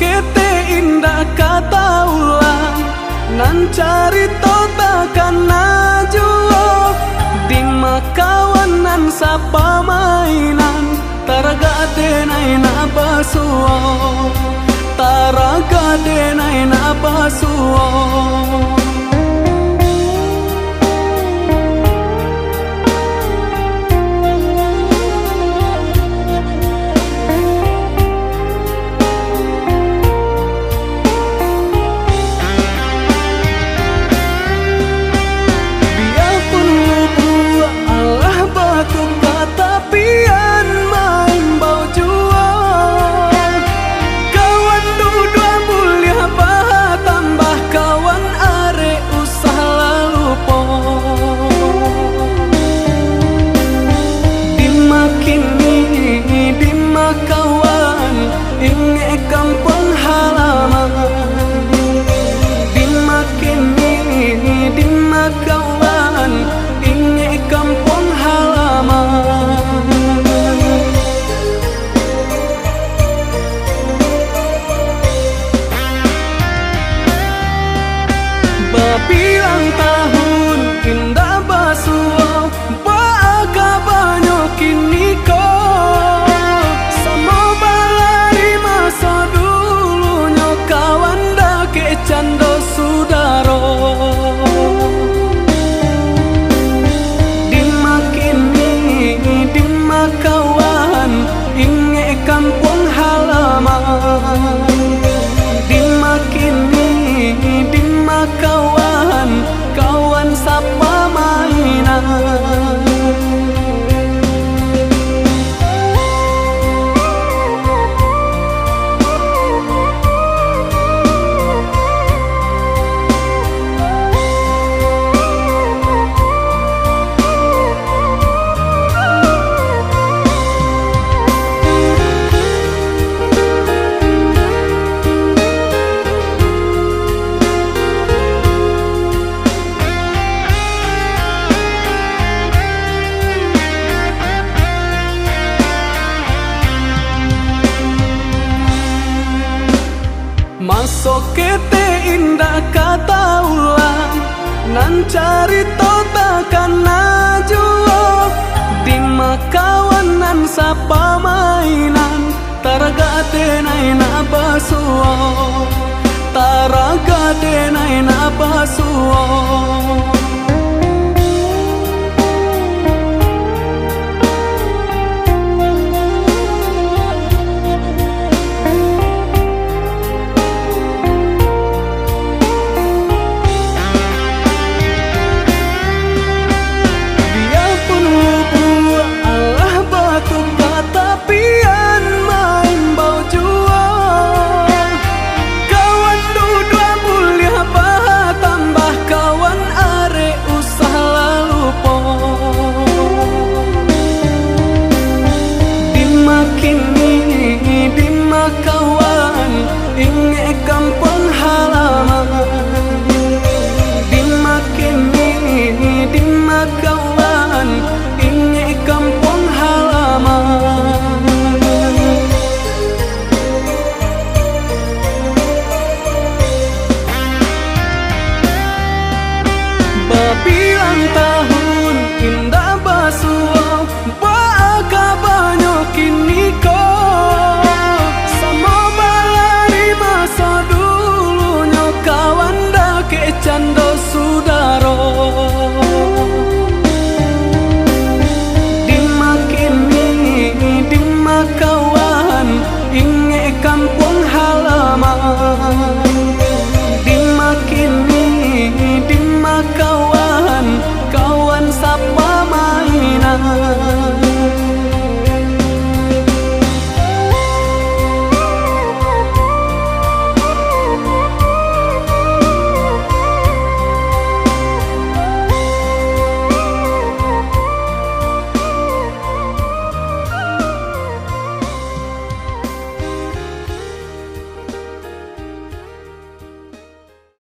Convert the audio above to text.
kete indah kata ulang nan carito takkan najuo di makawanan sapa mainan taraga denai na basuo taraga denai na basuo. Bilang tahun indah basuo baka banyo kini ko samo balari masa dulu nyo kawan dake cando sudaro dimakini dimakawan inge kampung halaman dimakini dimakawan kawan sapa mainan. Masuk kete indah kata ulang nan carito takkan najuo di makawanan sapa mainan taraga denai na basuo taraga denai na basuo.